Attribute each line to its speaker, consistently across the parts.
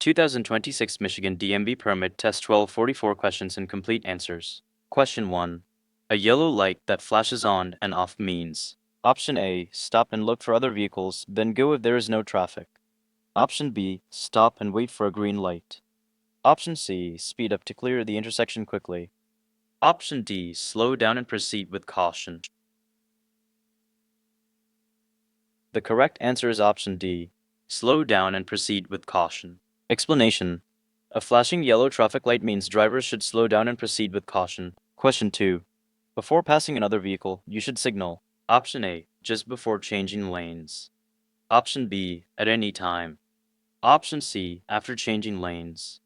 Speaker 1: 2026 Michigan DMV Permit Test 1244 questions and complete answers. Question 1. A yellow light that flashes on and off means. Option A. Stop and look for other vehicles, then go if there is no traffic. Option B. Stop and wait for a green light. Option C. Speed up to clear the intersection quickly. Option D. Slow down and proceed with caution. The correct answer is option D. Slow down and proceed with caution. Explanation. A flashing yellow traffic light means drivers should slow down and proceed with caution. Question 2. Before passing another vehicle, you should signal. Option A. Just before changing lanes. Option B. At any time. Option C. After changing lanes.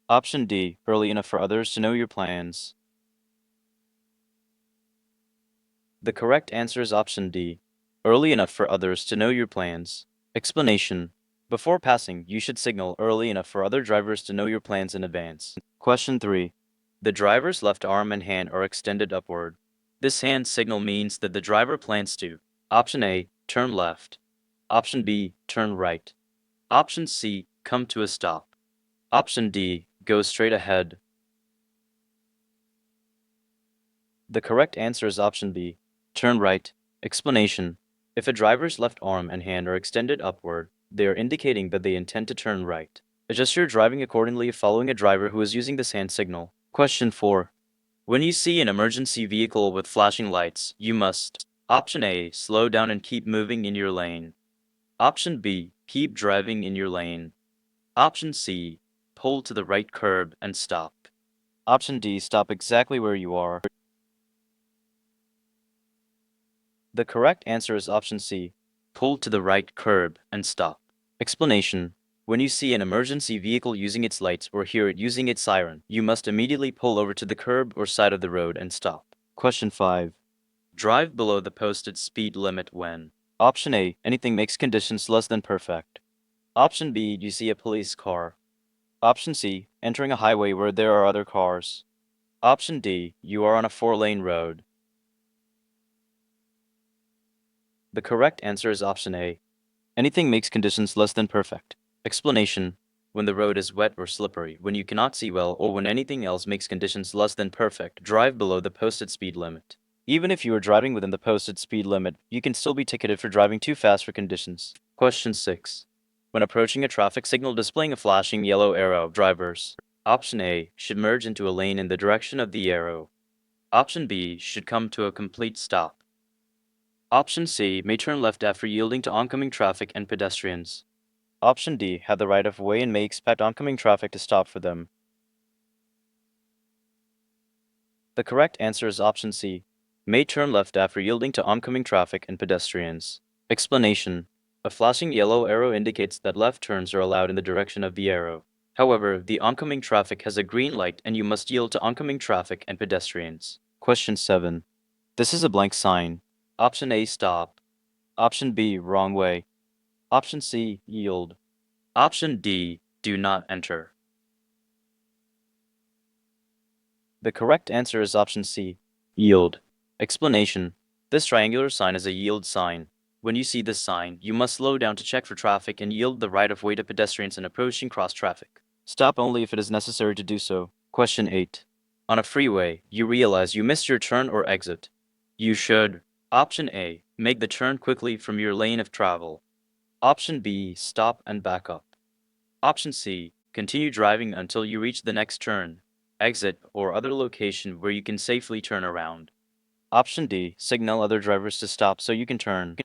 Speaker 1: Option D. Early enough for others to know your plans. The correct answer is option D. Early enough for others to know your plans. Explanation. Before passing, you should signal early enough for other drivers to know your plans in advance. Question 3. The driver's left arm and hand are extended upward. This hand signal means that the driver plans to. Option A. Turn left. Option B. Turn right. Option C. Come to a stop. Option D. Go straight ahead. The correct answer is option B. Turn right. Explanation. If a driver's left arm and hand are extended upward, they are indicating that they intend to turn right. Adjust your driving accordingly following a driver who is using this hand signal. Question 4. When you see an emergency vehicle with flashing lights, you must. Option A. Slow down and keep moving in your lane. Option B. Keep driving in your lane. Option C. Pull to the right curb and stop. Option D. Stop exactly where you are. The correct answer is option C. Pull to the right curb and stop. Explanation. When you see an emergency vehicle using its lights or hear it using its siren, you must immediately pull over to the curb or side of the road and stop. Question 5. Drive below the posted speed limit when. Option A. Anything makes conditions less than perfect. Option B. You see a police car. Option C. Entering a highway where there are other cars. Option D. You are on a 4-lane road. The correct answer is option A. Anything makes conditions less than perfect. Explanation. When the road is wet or slippery, when you cannot see well, or when anything else makes conditions less than perfect, drive below the posted speed limit. Even if you are driving within the posted speed limit, you can still be ticketed for driving too fast for conditions. Question 6. When approaching a traffic signal displaying a flashing yellow arrow, drivers. Option A. Should merge into a lane in the direction of the arrow. Option B. Should come to a complete stop. Option C. May turn left after yielding to oncoming traffic and pedestrians. Option D. Have the right of way and may expect oncoming traffic to stop for them. The correct answer is option C. May turn left after yielding to oncoming traffic and pedestrians. Explanation. A flashing yellow arrow indicates that left turns are allowed in the direction of the arrow. However, the oncoming traffic has a green light and you must yield to oncoming traffic and pedestrians. Question 7. This is a blank sign. Option A. Stop. Option B. Wrong way. Option C. Yield. Option D. Do not enter. The correct answer is option C. Yield. Explanation. This triangular sign is a yield sign. When you see this sign, you must slow down to check for traffic and yield the right of way to pedestrians and approaching cross traffic. Stop only if it is necessary to do so. Question 8. On a freeway, you realize you missed your turn or exit. You should. Option A. Make the turn quickly from your lane of travel. Option B. Stop and back up. Option C. Continue driving until you reach the next turn, exit, or other location where you can safely turn around. Option D. Signal other drivers to stop so you can turn.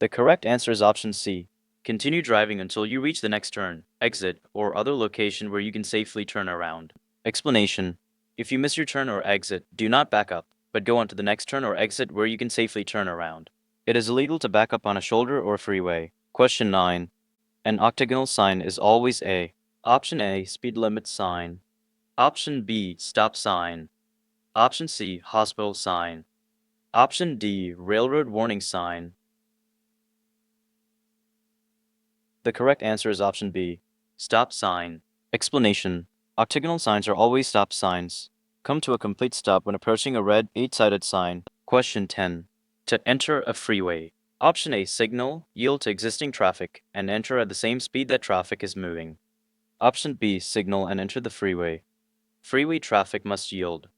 Speaker 1: The correct answer is option C. Continue driving until you reach the next turn, exit, or other location where you can safely turn around. Explanation. If you miss your turn or exit, do not back up, but go on to the next turn or exit where you can safely turn around. It is illegal to back up on a shoulder or freeway. Question 9. An octagonal sign is always A. Option A. Speed limit sign. Option B. Stop sign. Option C. Hospital sign. Option D. Railroad warning sign. The correct answer is option B. Stop sign. Explanation. Octagonal signs are always stop signs. Come to a complete stop when approaching a red 8-sided sign. Question 10. To enter a freeway. Option A, signal, yield to existing traffic, and enter at the same speed that traffic is moving. Option B, signal and enter the freeway. Freeway traffic must yield.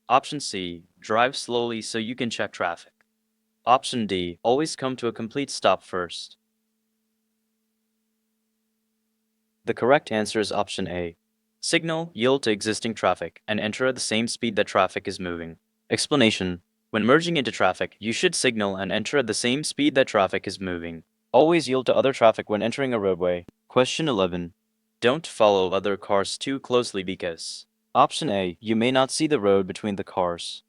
Speaker 1: Option C, drive slowly so you can check traffic. Option D, always come to a complete stop first. The correct answer is option A. Signal, yield to existing traffic, and enter at the same speed that traffic is moving. Explanation. When merging into traffic, you should signal and enter at the same speed that traffic is moving. Always yield to other traffic when entering a roadway. Question 11. Don't follow other cars too closely because. Option A, you may not see the road between the cars.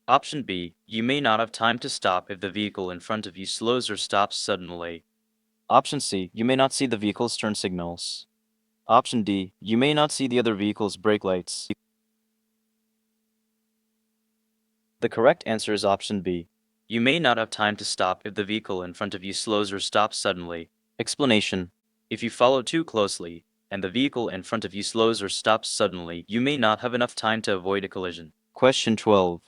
Speaker 1: Option B, you may not have time to stop if the vehicle in front of you slows or stops suddenly. Option C, you may not see the vehicle's turn signals. Option D, you may not see the other vehicle's brake lights. The correct answer is option B. You may not have time to stop if the vehicle in front of you slows or stops suddenly. Explanation. If you follow too closely, and the vehicle in front of you slows or stops suddenly, you may not have enough time to avoid a collision. Question 12.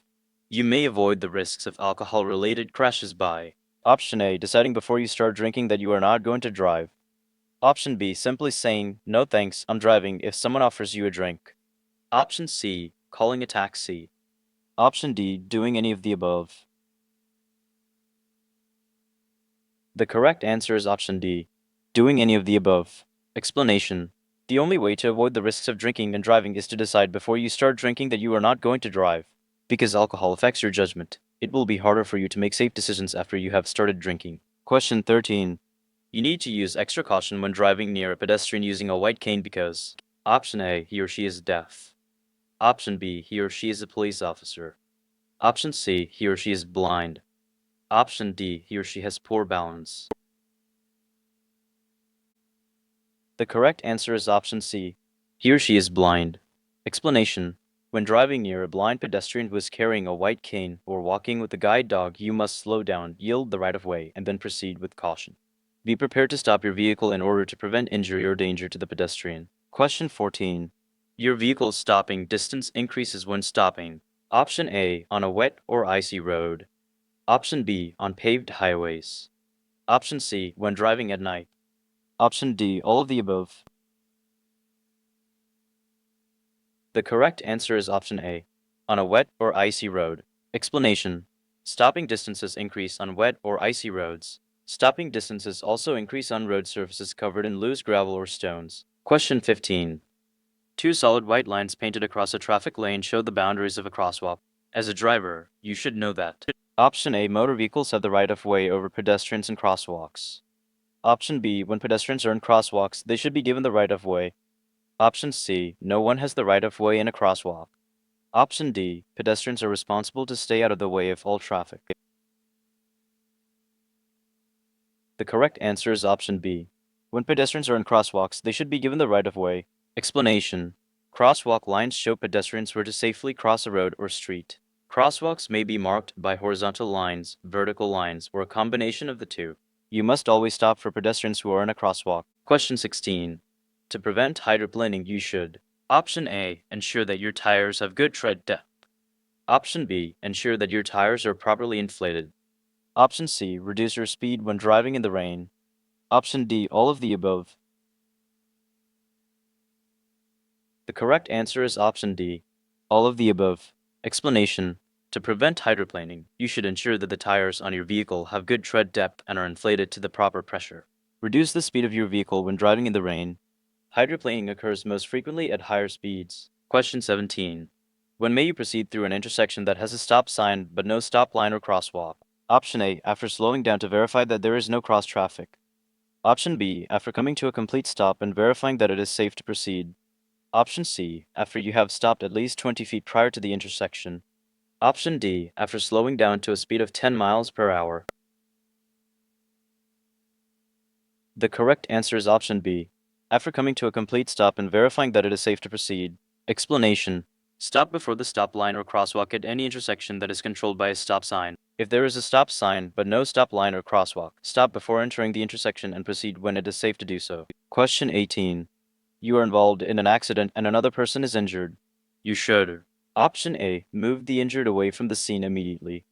Speaker 1: You may avoid the risks of alcohol-related crashes by Option A, deciding before you start drinking that you are not going to drive. Option B, simply saying, "No thanks, I'm driving," if someone offers you a drink. Option C, calling a taxi. Option D, doing any of the above. The correct answer is option D, doing any of the above. Explanation. The only way to avoid the risks of drinking and driving is to decide before you start drinking that you are not going to drive. Because alcohol affects your judgment, it will be harder for you to make safe decisions after you have started drinking. Question 13. You need to use extra caution when driving near a pedestrian using a white cane because Option A, he or she is deaf. Option B, he or she is a police officer. Option C, he or she is blind. Option D, he or she has poor balance. The correct answer is option C, he or she is blind. Explanation. When driving near a blind pedestrian who is carrying a white cane or walking with a guide dog, you must slow down, yield the right of way, and then proceed with caution. Be prepared to stop your vehicle in order to prevent injury or danger to the pedestrian. Question 14. Your vehicle's stopping distance increases when stopping. Option A, on a wet or icy road. Option B, on paved highways. Option C, when driving at night. Option D, all of the above. The correct answer is option A, on a wet or icy road. Explanation. Stopping distances increase on wet or icy roads. Stopping distances also increase on road surfaces covered in loose gravel or stones. Question 15. Two solid white lines painted across a traffic lane show the boundaries of a crosswalk. As a driver, you should know that. Option A, motor vehicles have the right of way over pedestrians and crosswalks. Option B, when pedestrians are in crosswalks, they should be given the right of way. Option C, no one has the right of way in a crosswalk. Option D, pedestrians are responsible to stay out of the way of all traffic. The correct answer is option B. When pedestrians are in crosswalks, they should be given the right of way. Explanation. Crosswalk lines show pedestrians where to safely cross a road or street. Crosswalks may be marked by horizontal lines, vertical lines, or a combination of the two. You must always stop for pedestrians who are in a crosswalk. Question 16. To prevent hydroplaning, you should Option A, ensure that your tires have good tread depth. Option B, ensure that your tires are properly inflated. Option C, reduce your speed when driving in the rain. Option D, all of the above. The correct answer is option D, all of the above. Explanation. To prevent hydroplaning, you should ensure that the tires on your vehicle have good tread depth and are inflated to the proper pressure. Reduce the speed of your vehicle when driving in the rain. Hydroplaning occurs most frequently at higher speeds. Question 17. When may you proceed through an intersection that has a stop sign but no stop line or crosswalk? Option A, after slowing down to verify that there is no cross traffic. Option B, after coming to a complete stop and verifying that it is safe to proceed. Option C, after you have stopped at least 20 feet prior to the intersection. Option D, after slowing down to a speed of 10 miles per hour. The correct answer is option B, after coming to a complete stop and verifying that it is safe to proceed. Explanation. Stop before the stop line or crosswalk at any intersection that is controlled by a stop sign. If there is a stop sign but no stop line or crosswalk, stop before entering the intersection and proceed when it is safe to do so. Question 18. You are involved in an accident and another person is injured. You should Option A, move the injured away from the scene immediately.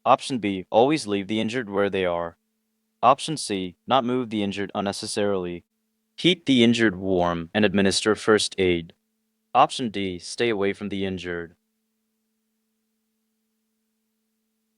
Speaker 1: Option B, always leave the injured where they are. Option C, not move the injured unnecessarily. Keep the injured warm and administer first aid. Option D, stay away from the injured.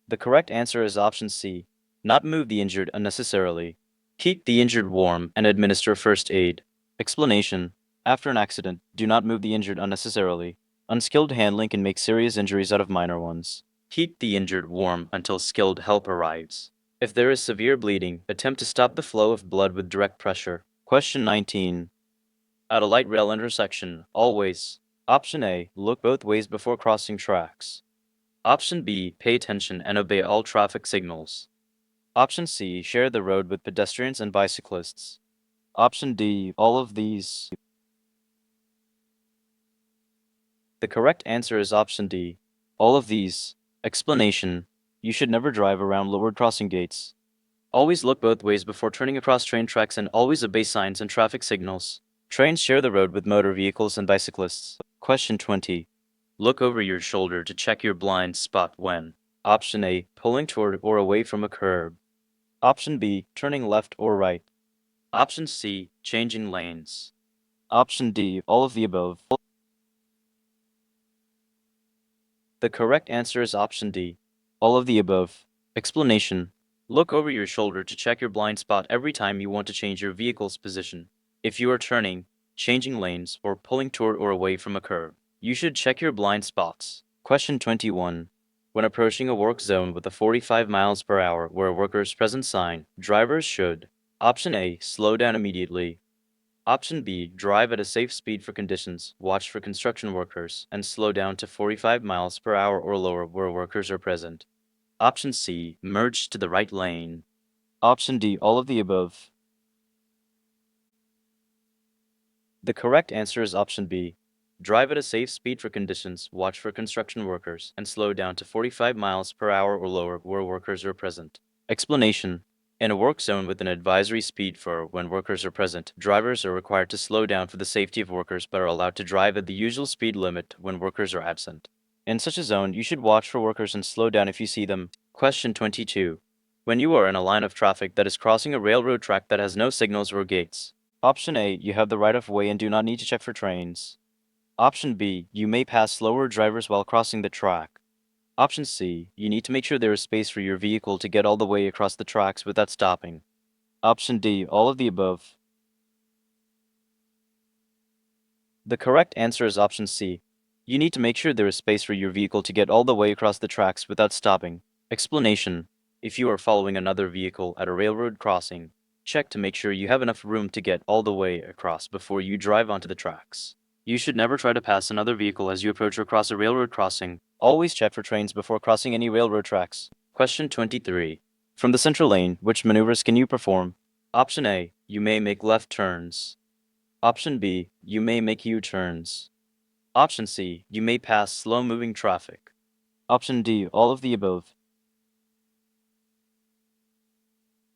Speaker 1: The correct answer is option C, not move the injured unnecessarily. Keep the injured warm and administer first aid. Explanation. After an accident, do not move the injured unnecessarily. Unskilled handling can make serious injuries out of minor ones. Keep the injured warm until skilled help arrives. If there is severe bleeding, attempt to stop the flow of blood with direct pressure. Question 19. At a light rail intersection, always. Option A, look both ways before crossing tracks. Option B, pay attention and obey all traffic signals. Option C, share the road with pedestrians and bicyclists. Option D, all of these. The correct answer is option D, all of these. Explanation. You should never drive around lowered crossing gates. Always look both ways before turning across train tracks and always obey signs and traffic signals. Trains share the road with motor vehicles and bicyclists. Question 20. Look over your shoulder to check your blind spot when. Option A, pulling toward or away from a curb. Option B, turning left or right. Option C, changing lanes. Option D, all of the above. The correct answer is option D, all of the above. Explanation. Look over your shoulder to check your blind spot every time you want to change your vehicle's position. If you are turning, changing lanes, or pulling toward or away from a curve, you should check your blind spots. Question 21. When approaching a work zone with a 45 miles per hour or a worker's present sign, drivers should. Option A, slow down immediately. Option B, drive at a safe speed for conditions, watch for construction workers, and slow down to 45 miles per hour or lower where workers are present. Option C, merge to the right lane. Option D, all of the above. The correct answer is option B. Drive at a safe speed for conditions, watch for construction workers, and slow down to 45 miles per hour or lower where workers are present. Explanation. In a work zone with an advisory speed for when workers are present, drivers are required to slow down for the safety of workers but are allowed to drive at the usual speed limit when workers are absent. In such a zone, you should watch for workers and slow down if you see them. Question 22. When you are in a line of traffic that is crossing a railroad track that has no signals or gates. Option A, you have the right of way and do not need to check for trains. Option B, you may pass slower drivers while crossing the track. Option C, you need to make sure there is space for your vehicle to get all the way across the tracks without stopping. Option D, all of the above. The correct answer is option C. You need to make sure there is space for your vehicle to get all the way across the tracks without stopping. Explanation. If you are following another vehicle at a railroad crossing, check to make sure you have enough room to get all the way across before you drive onto the tracks. You should never try to pass another vehicle as you approach or cross a railroad crossing. Always check for trains before crossing any railroad tracks. Question 23. From the central lane, which maneuvers can you perform? Option A, you may make left turns. Option B, you may make U-turns. Option C, you may pass slow-moving traffic. Option D, all of the above.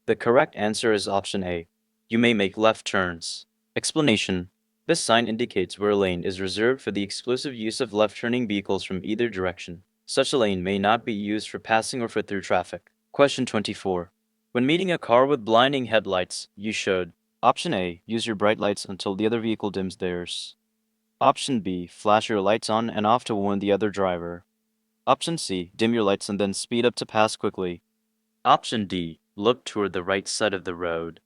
Speaker 1: The correct answer is option A. You may make left turns. Explanation. This sign indicates where a lane is reserved for the exclusive use of left-turning vehicles from either direction. Such a lane may not be used for passing or for through traffic. Question 24. When meeting a car with blinding headlights, you should. Option A, use your bright lights until the other vehicle dims theirs. Option B, flash your lights on and off to warn the other driver. Option C, dim your lights and then speed up to pass quickly. Option D, look toward the right side of the road.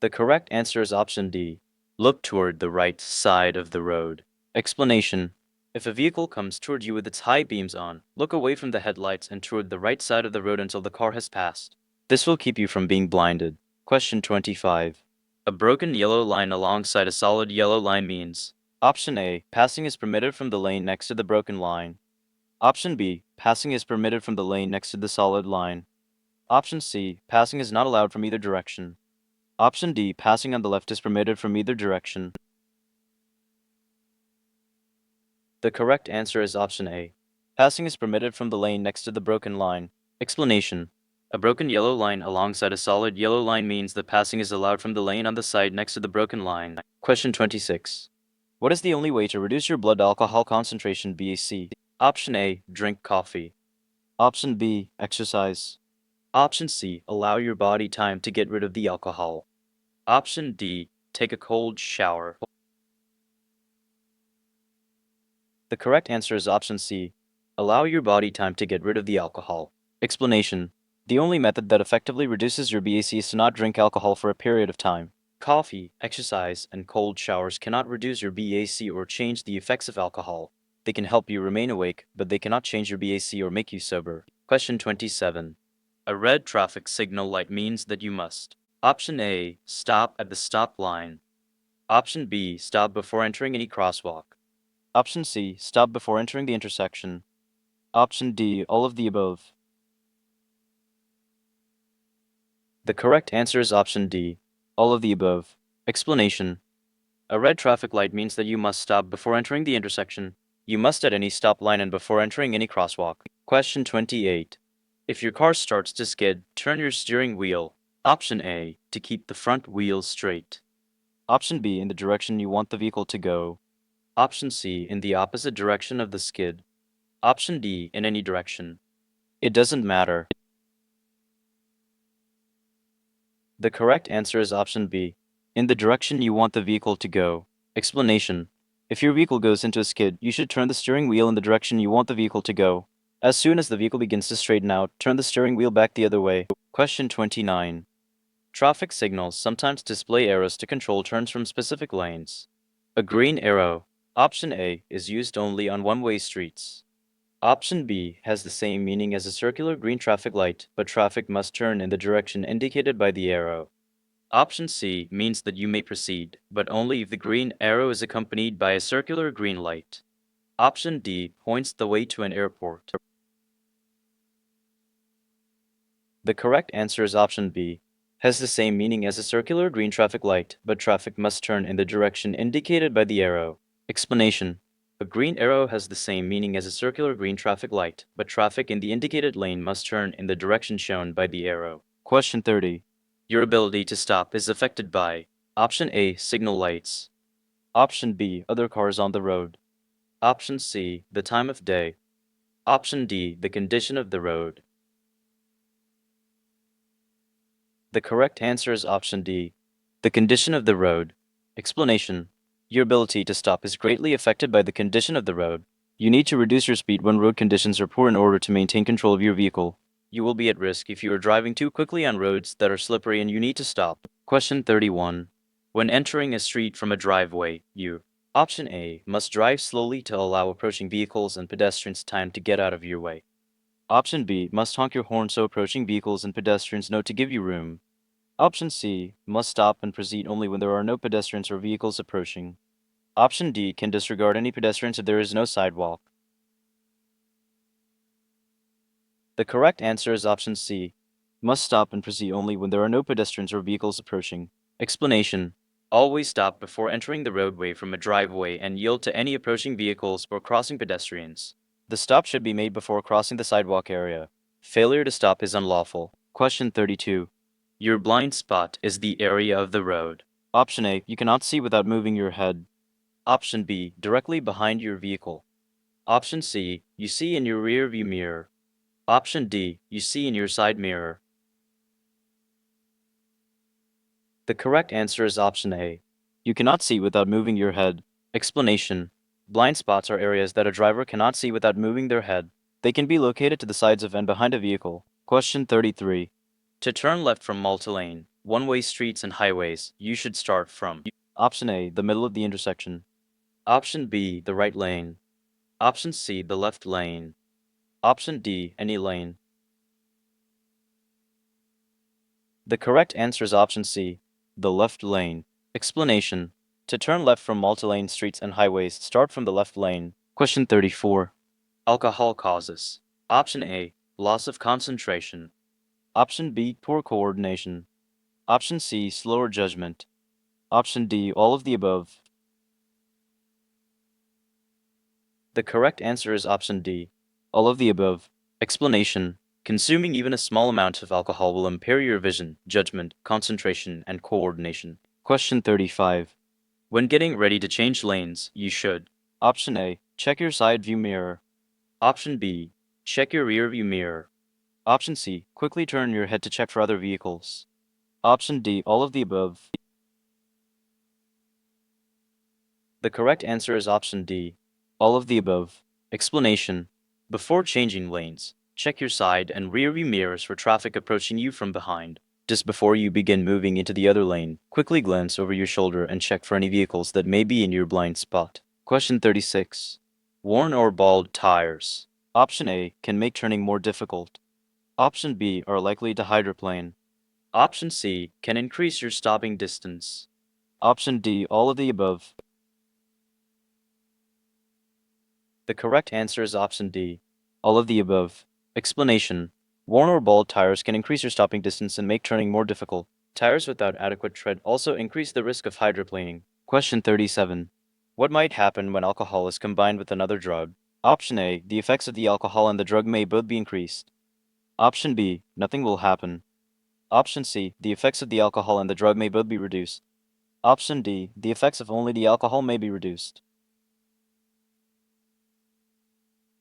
Speaker 1: The correct answer is option D, look toward the right side of the road. Explanation. If a vehicle comes toward you with its high beams on, look away from the headlights and toward the right side of the road until the car has passed. This will keep you from being blinded. Question 25. A broken yellow line alongside a solid yellow line means. Option A, passing is permitted from the lane next to the broken line. Option B, passing is permitted from the lane next to the solid line. Option C, passing is not allowed from either direction. Option D, passing on the left is permitted from either direction. The correct answer is option A. Passing is permitted from the lane next to the broken line. Explanation. A broken yellow line alongside a solid yellow line means that passing is allowed from the lane on the side next to the broken line. Question 26. What is the only way to reduce your blood alcohol concentration, BAC? Option A, drink coffee. Option B, exercise. Option C, allow your body time to get rid of the alcohol. Option D, take a cold shower. The correct answer is option C, allow your body time to get rid of the alcohol. Explanation. The only method that effectively reduces your BAC is to not drink alcohol for a period of time. Coffee, exercise, and cold showers cannot reduce your BAC or change the effects of alcohol. They can help you remain awake, but they cannot change your BAC or make you sober. Question 27. A red traffic signal light means that you must. Option A, stop at the stop line. Option B, stop before entering any crosswalk. Option C, stop before entering the intersection. Option D, all of the above. The correct answer is option D, all of the above. Explanation. A red traffic light means that you must stop before entering the intersection. You must at any stop line and before entering any crosswalk. Question 28. If your car starts to skid, turn your steering wheel. Option A, to keep the front wheels straight. Option B, in the direction you want the vehicle to go. Option C, in the opposite direction of the skid. Option D, in any direction. It doesn't matter. The correct answer is option B, in the direction you want the vehicle to go. Explanation. If your vehicle goes into a skid, you should turn the steering wheel in the direction you want the vehicle to go. As soon as the vehicle begins to straighten out, turn the steering wheel back the other way. Question 29. Traffic signals sometimes display arrows to control turns from specific lanes. A green arrow, option A, is used only on one-way streets. Option B has the same meaning as a circular green traffic light, but traffic must turn in the direction indicated by the arrow. Option C means that you may proceed, but only if the green arrow is accompanied by a circular green light. Option D points the way to an airport. The correct answer is option B, has the same meaning as a circular green traffic light, but traffic must turn in the direction indicated by the arrow. Explanation. A green arrow has the same meaning as a circular green traffic light, but traffic in the indicated lane must turn in the direction shown by the arrow. Question 30. Your ability to stop is affected by option A, signal lights. Option B, other cars on the road. Option C, the time of day. Option D, the condition of the road. The correct answer is option D, the condition of the road. Explanation. Your ability to stop is greatly affected by the condition of the road. You need to reduce your speed when road conditions are poor in order to maintain control of your vehicle. You will be at risk if you are driving too quickly on roads that are slippery and you need to stop. Question 31. When entering a street from a driveway, you option A, must drive slowly to allow approaching vehicles and pedestrians time to get out of your way. Option B, must honk your horn so approaching vehicles and pedestrians know to give you room. Option C, must stop and proceed only when there are no pedestrians or vehicles approaching. Option D, can disregard any pedestrians if there is no sidewalk. The correct answer is option C, must stop and proceed only when there are no pedestrians or vehicles approaching. Explanation. Always stop before entering the roadway from a driveway and yield to any approaching vehicles or crossing pedestrians. The stop should be made before crossing the sidewalk area. Failure to stop is unlawful. Question 32. Your blind spot is the area of the road. Option A, you cannot see without moving your head. Option B, directly behind your vehicle. Option C, you see in your rear view mirror. Option D, you see in your side mirror. The correct answer is option A. You cannot see without moving your head. Explanation. Blind spots are areas that a driver cannot see without moving their head. They can be located to the sides of and behind a vehicle. Question 33. To turn left from multi-lane, one-way streets and highways, you should start from option A, the middle of the intersection. Option B, the right lane. Option C, the left lane. Option D, any lane. The correct answer is option C, the left lane. Explanation. To turn left from multi-lane streets and highways, start from the left lane. Question 34. Alcohol causes. Option A, loss of concentration. Option B, poor coordination. Option C, slower judgment. Option D, all of the above. The correct answer is option D, all of the above. Explanation. Consuming even a small amount of alcohol will impair your vision, judgment, concentration, and coordination. Question 35. When getting ready to change lanes, you should option A, check your side view mirror. Option B, check your rear view mirror. Option C, quickly turn your head to check for other vehicles. Option D, all of the above. The correct answer is option D, all of the above. Explanation. Before changing lanes, check your side and rear view mirrors for traffic approaching you from behind. Just before you begin moving into the other lane, quickly glance over your shoulder and check for any vehicles that may be in your blind spot. Question 36. Worn or bald tires. Option A can make turning more difficult. Option B are likely to hydroplane. Option C can increase your stopping distance. Option D, all of the above. The correct answer is option D, all of the above. Explanation. Worn or bald tires can increase your stopping distance and make turning more difficult. Tires without adequate tread also increase the risk of hydroplaning. Question 37. What might happen when alcohol is combined with another drug? Option A, the effects of the alcohol and the drug may both be increased. Option B, nothing will happen. Option C, the effects of the alcohol and the drug may both be reduced. Option D, the effects of only the alcohol may be reduced.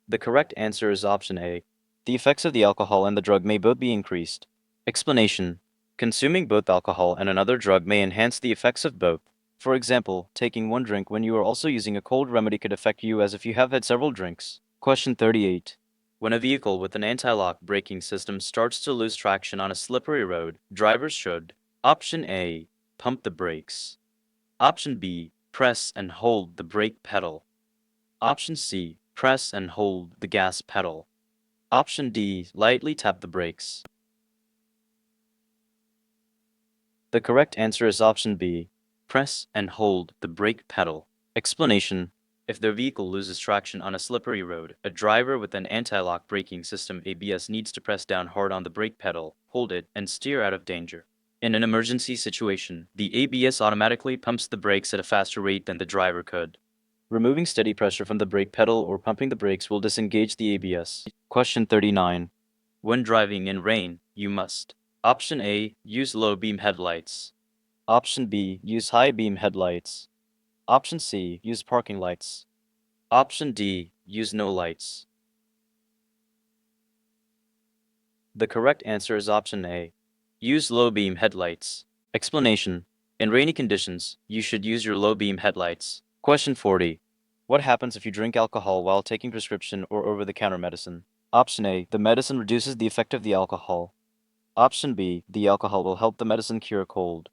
Speaker 1: The correct answer is option A. The effects of the alcohol and the drug may both be increased. Explanation. Consuming both alcohol and another drug may enhance the effects of both. For example, taking one drink when you are also using a cold remedy could affect you as if you have had several drinks. Question 38. When a vehicle with an anti-lock braking system starts to lose traction on a slippery road, drivers should: Option A, pump the brakes. Option B, press and hold the brake pedal. Option C, press and hold the gas pedal. Option D, lightly tap the brakes. The correct answer is option B, press and hold the brake pedal. Explanation. If their vehicle loses traction on a slippery road, a driver with an anti-lock braking system ABS needs to press down hard on the brake pedal, hold it, and steer out of danger. In an emergency situation, the ABS automatically pumps the brakes at a faster rate than the driver could. Removing steady pressure from the brake pedal or pumping the brakes will disengage the ABS. Question 39. When driving in rain, you must: Option A, use low beam headlights. Option B, use high beam headlights. Option C, use parking lights. Option D, use no lights. The correct answer is option A, use low beam headlights. Explanation. In rainy conditions, you should use your low beam headlights. Question 40. What happens if you drink alcohol while taking prescription or over-the-counter medicine? Option A, the medicine reduces the effect of the alcohol. Option B, the alcohol will help the medicine cure a cold.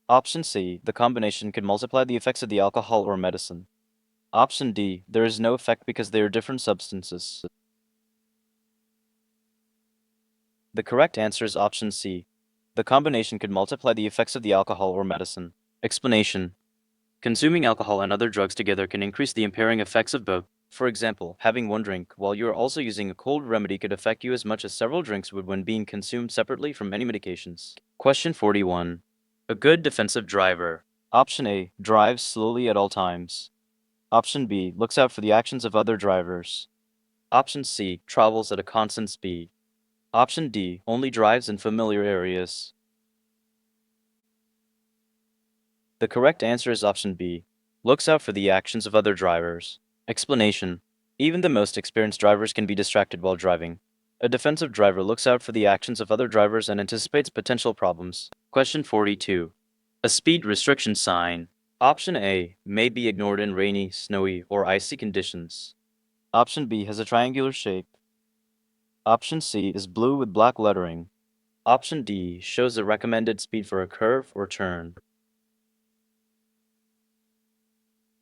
Speaker 1: Option C, the combination could multiply the effects of the alcohol or medicine. Option D, there is no effect because they are different substances. The correct answer is option C. The combination could multiply the effects of the alcohol or medicine. Explanation. Consuming alcohol and other drugs together can increase the impairing effects of both. For example, having one drink while you are also using a cold remedy could affect you as much as several drinks would when being consumed separately from many medications. Question 41. A good defensive driver. Option A, drives slowly at all times. Option B, looks out for the actions of other drivers. Option C, travels at a constant speed. Option D, only drives in familiar areas. The correct answer is option B, looks out for the actions of other drivers. Explanation. Even the most experienced drivers can be distracted while driving. A defensive driver looks out for the actions of other drivers and anticipates potential problems. Question 42. A speed restriction sign. Option A may be ignored in rainy, snowy, or icy conditions. Option B has a triangular shape. Option C is blue with black lettering. Option D shows the recommended speed for a curve or turn.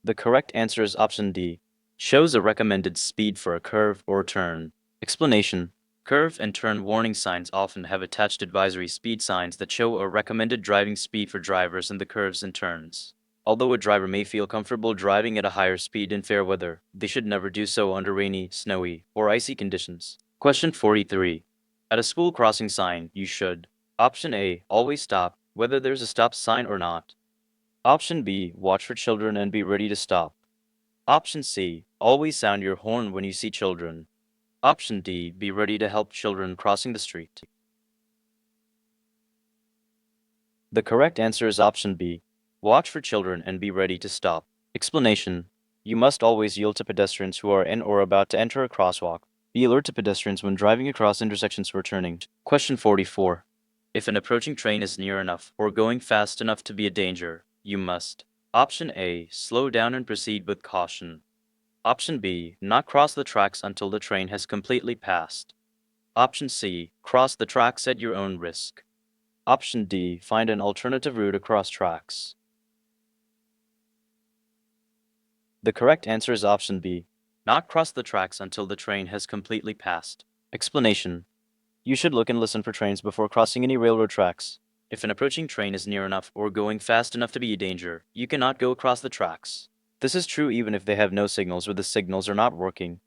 Speaker 1: The correct answer is option D, shows a recommended speed for a curve or turn. Explanation. Curve and turn warning signs often have attached advisory speed signs that show a recommended driving speed for drivers in the curves and turns. Although a driver may feel comfortable driving at a higher speed in fair weather, they should never do so under rainy, snowy, or icy conditions. Question 43. At a school crossing sign, you should: Option A, always stop, whether there's a stop sign or not. Option B, watch for children and be ready to stop. Option C, always sound your horn when you see children. Option D, be ready to help children crossing the street. The correct answer is option B, watch for children and be ready to stop. Explanation. You must always yield to pedestrians who are in or about to enter a crosswalk. Be alert to pedestrians when driving across intersections or turning. Question 44. If an approaching train is near enough or going fast enough to be a danger, you must. Option A. Slow down and proceed with caution. Option B. Not cross the tracks until the train has completely passed. Option C. Cross the tracks at your own risk. Option D. Find an alternative route across tracks. The correct answer is option B. Not cross the tracks until the train has completely passed. Explanation. You should look and listen for trains before crossing any railroad tracks. If an approaching train is near enough or going fast enough to be a danger, you cannot go across the tracks. This is true even if they have no signals or the signals are not working.